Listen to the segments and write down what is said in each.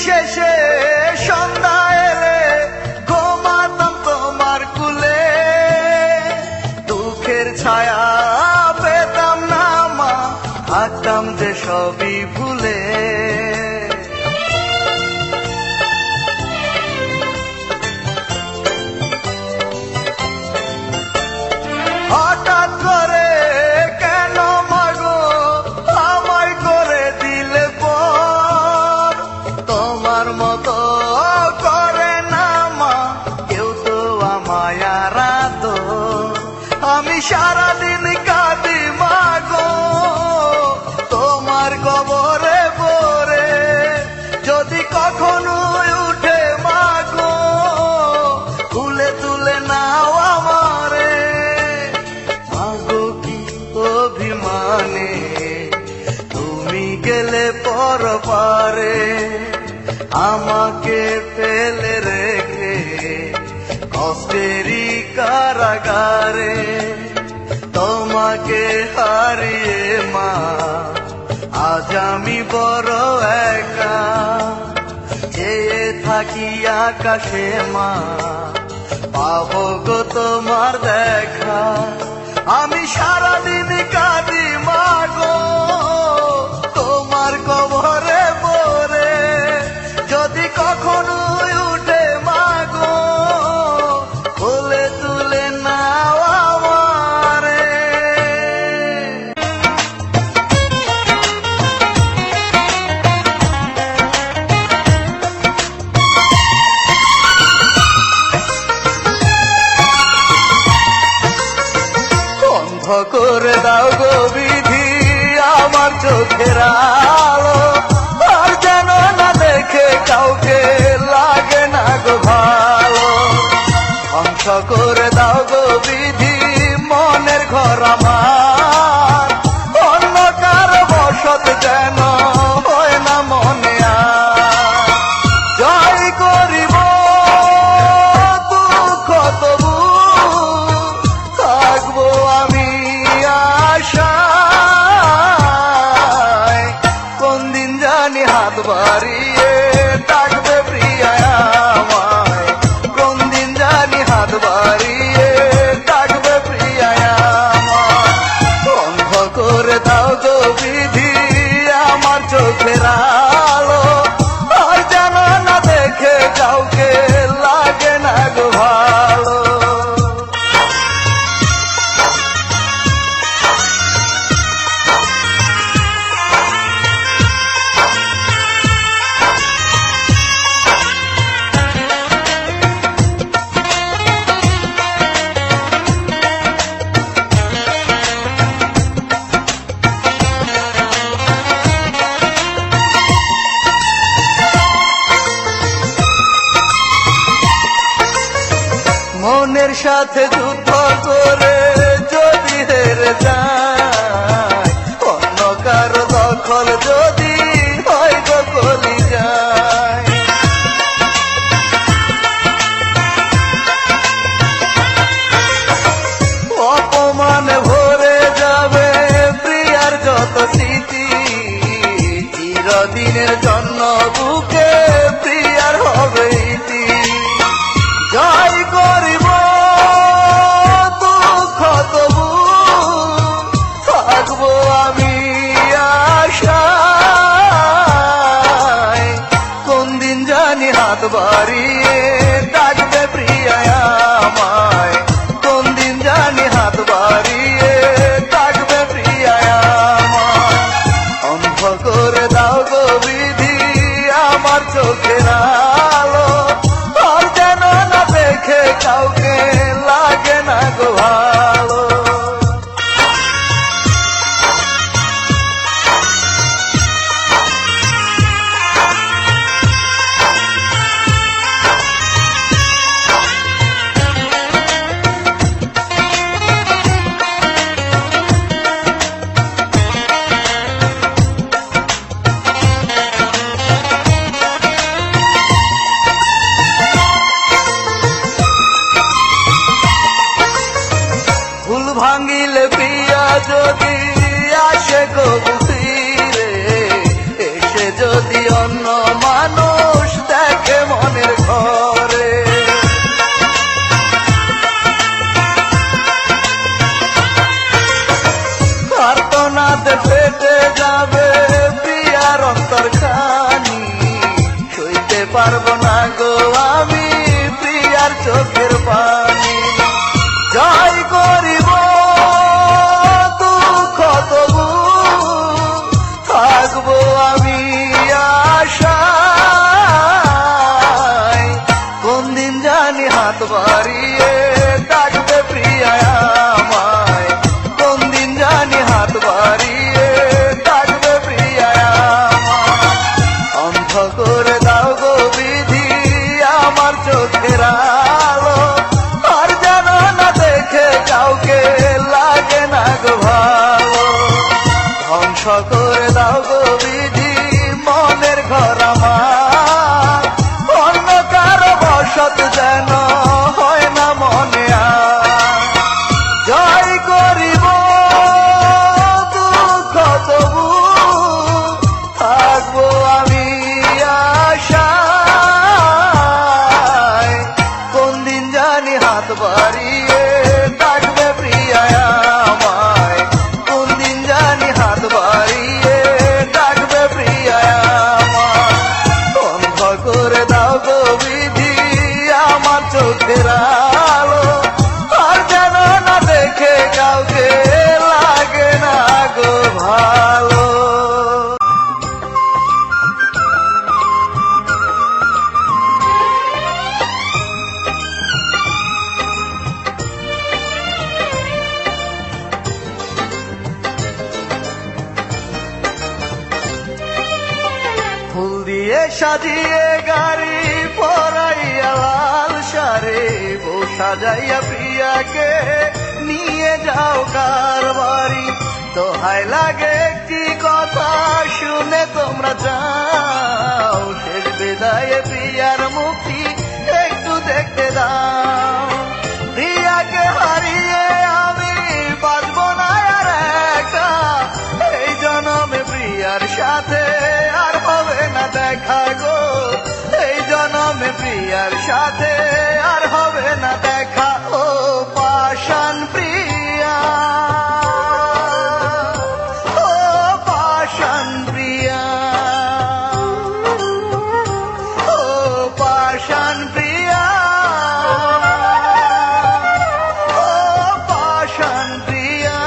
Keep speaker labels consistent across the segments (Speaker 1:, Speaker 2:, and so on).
Speaker 1: শেষে সন্ধ্যা এলে ঘুমাতাম তোমার কুলে, দুঃখের ছায়া পেতাম না মা, থাকতাম যে সবই ভুলে। হঠাৎ করে কেন মাগো আমায় করে দিলে পর, তোমার মতো করে না মা কেউ তো আমায় আর আদর। আমি সারাদিন কাঁদি মাগো তোমার কবরে পড়ে, যদি কখনো উঠে মাগো তুলে তুলে নাও আমারে। মাগো কি অভিমানে তুমি গেলে পরপারে, আমাকে ফেলে রেখে কষ্টেরই কারাগারে। তোমাকে হারিয়ে মা আজ আমি বড় একা, চেয়ে থাকি আকাশে মা পাবো গো তোমার দেখা। আমি সারাদিন কাঁদি মাগো তোমার কবরে পড়ে, যদি কখনো উঠে মাগো কোলে তুলে নাও আমারে। বন্ধ করে দাও গো বিধি আমার চোখের আলো, আর যেন না দেখে কাউকে লাগে না গো ভালো। ধ্বংস করে দাও গো বিধি মনের ঘর আমার, অন্য কারো বসত যেন হয় না মনে আর। জয় করিব দুঃখ তবু থাকবো আমি আশায়, কোন দিন জানি হাত বাড়িয়ে ডাকবে প্রিয়া আমায়, কোন দিন জানি হাত বাড়িয়ে ডাকবে প্রিয়া আমায়। বন্ধ করে দাও গো বিধি আমার চোখের আলো, আর যেন না দেখে কাউকে লাগে না গো ভালো। মনের সাথে যুদ্ধ করে যদি হেরে যায়, অন্য কারো দখল যদি হয় গো গলি যায়। অপমানে ভরে যাবে প্রিয়ার যত স্মৃতি, চিরদিনের জন্য বুকে প্রিয়ার হবে ইতি। জয় করিব দুঃখ তবু থাকবো আমি আশায়, কোন দিন জানি হাত বাড়িয়ে ডাকবে প্রিয়া আমায়, কোন দিন জানি হাত বাড়িয়ে ডাকবে প্রিয়া আমায়। অন্ধ করে দাও গো বিধি আমার চোখের আলো, আর যেন না দেখে কাউকে লাগে না গো ভালো। পারবো না গো আমি প্রিয়ার চোখের পানি। জয় করিব দুঃখ তবু থাকবো আমি আশায়। কোন দিন জানি হাত বাড়িয়ে ডাকবে প্রিয়া আমায়, কোন দিন জানি হাত বাড়িয়ে ডাকবে প্রিয়া আমায়। অন্ধ করে দাও গো বিধি আমার চোখের আলো, আর যেন না দেখে কাউকে লাগে না গো ভালো। ধ্বংস করে দাও গো বিধি মনের ঘর আমার, অন্য কারো বসত যেন হয় না মনে আর। জয় করিব দুঃখ তবু থাকবো আমি আশায়। কোন দিন জানি হাত বাড়িয়ে ডাকবে প্রিয়া আমায়, কোন দিন জানি হাত বাড়িয়ে ডাকবে প্রিয়া আমায়। বন্ধ করে দাও গো বিধি আমার চোখের আলো, আর যেন না দেখে কাউকে লাগে না গো ভালো। ফুল দিয়ে সাজিয়ে গাড়ি পরাইয়া লাল সারে, বউ সাজাইয়া প্রিয়াকে নিয়ে যাও কার বাড়ি। দোহাই লাগে একটি কথা শুনে তোমরা যাও, শেষ বিদায়ে প্রিয়ার মুখটি একটু দেখতে দাও। প্রিয়াকে হারিয়ে আমি বাঁচবো না আর একা, এই জনমে প্রিয়ার সাথে আর হবে না দেখা গো, এই জনমে প্রিয়ার সাথে আর হবে না দেখা। ও পাষাণ প্রিয়া, ও পাষাণ প্রিয়া, ও পাষাণ প্রিয়া, ও পাষাণ প্রিয়া।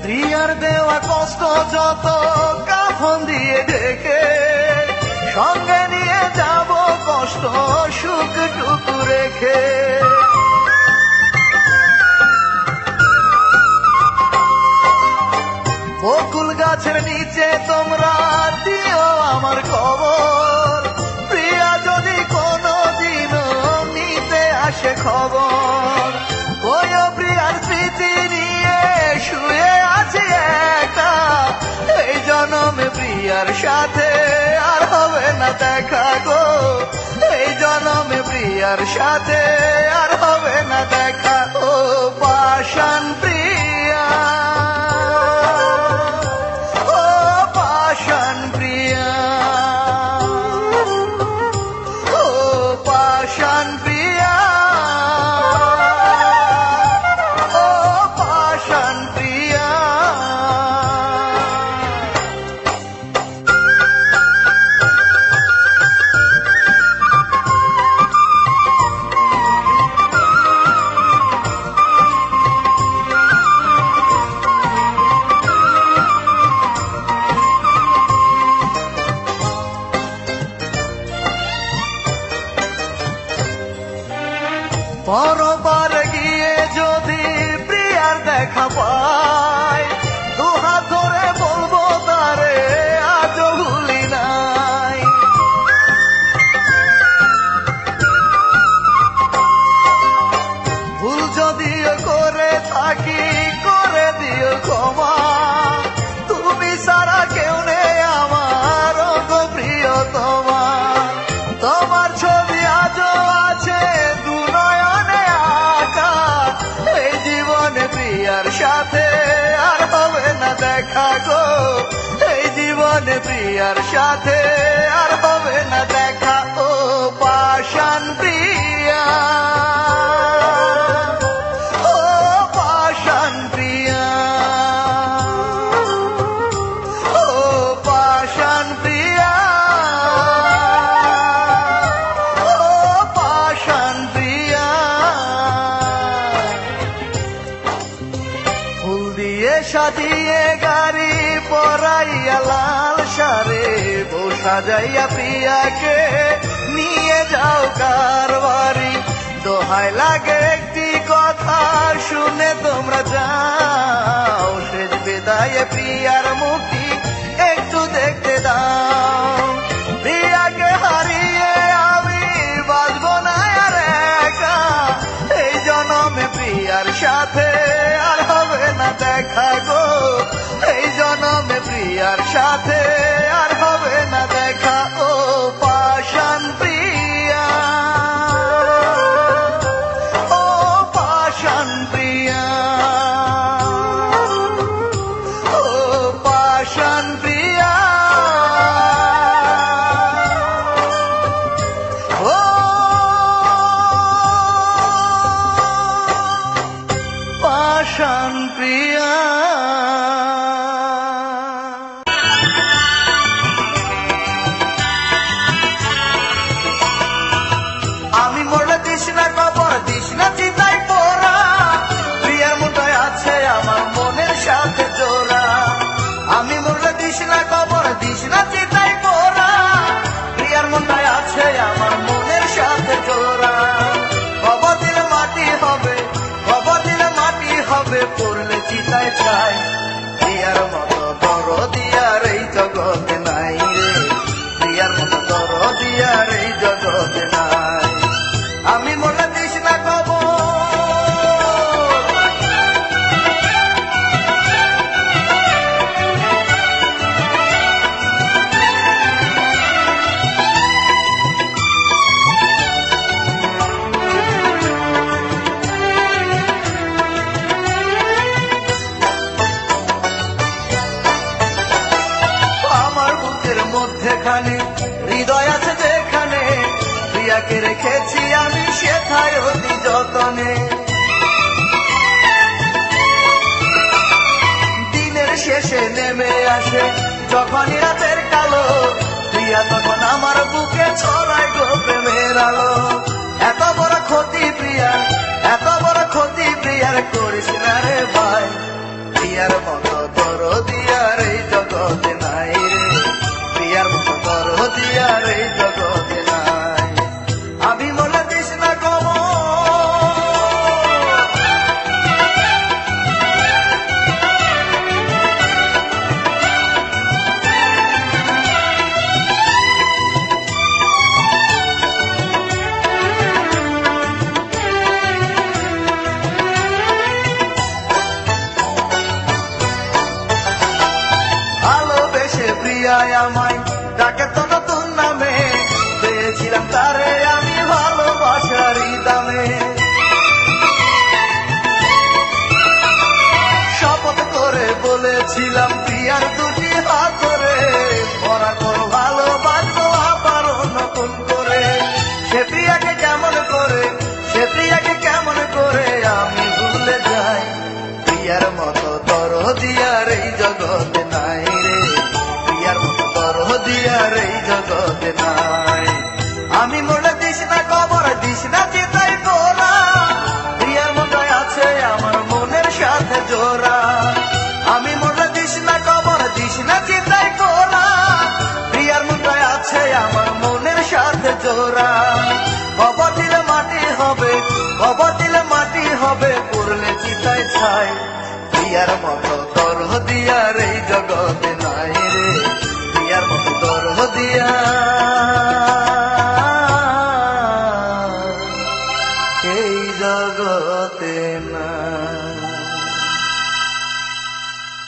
Speaker 1: প্রিয়ার দেওয়া কষ্ট যত কাফন দিয়ে ঢেকে, সঙ্গে নিয়ে যাব কষ্ট সুখটুকু রেখে। বকুল গাছের নিচে তোমরা দিও আমার খবর, প্রিয়া যদি কোনো দিনও নিতে আসে খবর। ওই প্রিয়ার স্মৃতি নিয়ে শুয়ে আছি একা, এই জনমে প্রিয়ার সাথে আর হবে না দেখা গো, এই জনমে প্রিয়ার সাথে আর হবে না দেখা। ও পাষাণ প্রিয়া, ও পাষাণ প্রিয়া, ও পাষাণ প্রিয়া, ও পাষাণ প্রিয়া। পরবার গিয়ে যদি প্রিয়ার দেখা পাই, দুহাত ধরে বলবো তারে আজও ভুলি নাই। ভুল যদিও করে থাকি করে দিও ক্ষমা, তুমি সারা কেউ নেই আমার গো প্রিয়তমা। তোমার ছবি আজও আছে দু নয়নে আঁকা, এই জীবন জীবনে প্রিয়ার সাথে আর হবে না দেখা ও পাষাণ প্রিয়া, ও পাষাণ প্রিয়া, ও পাষাণ প্রিয়া, ও পাষাণ প্রিয়া। ফুল দিয়ে সাজিয়ে গাড়ি পরাইয়া লাল সারে বউ সাজাইয়া প্রিয়াকে নিয়ে যাও কার বাড়ি। দোহাই লাগে একটি কথা শুনে তোমরা যাও, শেষ বিদায়ে প্রিয়ার মুখটি একটু দেখতে দাও। প্রিয়াকে হারিয়ে আমি বাঁচবো না আর একা, এই জনমে প্রিয়ার সাথে আর হবে না দেখা গো, এই জনমে প্রিয়ার সাথে আর হবে না দেখা ও পাষাণ প্রিয়া, ও পাষাণ প্রিয়া, ও পাষাণ প্রিয়া, ও পাষাণ প্রিয়া। আমি মরলে দিস না কবর, দিস না চিন্তায় পড়া, প্রিয়ার মুঠোয় আছে আমার মনের সাথে জোড়া। আমি মরলে দিস না কবর, দিস না চিন্তায় পড়া, প্রিয়ার মুঠোয় আছে আমার মনের সাথে জোড়া। কবর দিলে মাটি হবে, কবর দিলে মাটি হবে, পড়লে চিতায় চাই। প্রিয়ার মতো দরদি আর এই জগতে নাই রে, প্রিয়ার মতো দরদি আর এই জগতে নাই। আমি মনে দিস না কবর, আমার বুকের মধ্যেখানে হৃদয় আছে যেখানে, প্রিয়াকে রেখেছি আমি সেথায় অতি যতনে। দিনের শেষে নেমে আসে যখনই রাতের কালো, প্রিয়া তখন আমার বুকে ছড়ায় গো প্রেমের আলো। এত বড় ক্ষতি প্রিয়ার, এত বড় ক্ষতি প্রিয়ার করিস না রে ভাই, প্রিয়ার মতো দরদি আর এই জগতে নাই রে, প্রিয়ার মতো দরদি আর এই জগতে নাই। আমি মনে দিস না কবর, ভালোবেসে প্রিয়ায় আমায় ডাকে তো নতুন নামে, পেয়েছিলাম তারে আমি ভালোবাসারই দামে। শপথ করে বলেছিলাম প্রিয়ার দুটি হাত ধরে, মরা করো ভালোবাসবো আবার নতুন করে। সে প্রিয়াকে কেমন করে, সে প্রিয়াকে কেমন করে আমি ভুলে যাই, প্রিয়ার মতো দরদি আর এই জগতে নাই রে, প্রিয়ার মতো দরদি আর এই জগতে নাই। আমি মনে দিস না কবর, দিস না চিতাই তোরা, প্রিয়ার মতোই আছে আমার মনের সাথে জোড়া। আমি মনে দিস না কবর, দিস না চিতাই তোরা, প্রিয়ার মতোই আছে আমার মনের সাথে জোড়া। কবর দিলে মাটি হবে, কবর দিলে মাটি হবে, পড়লে চিতায় ছাই, প্রিয়ার মতো দরদি আর এই জগতে নাই রে, প্রিয়ার মতো দরদি আর এই জগতে নাই।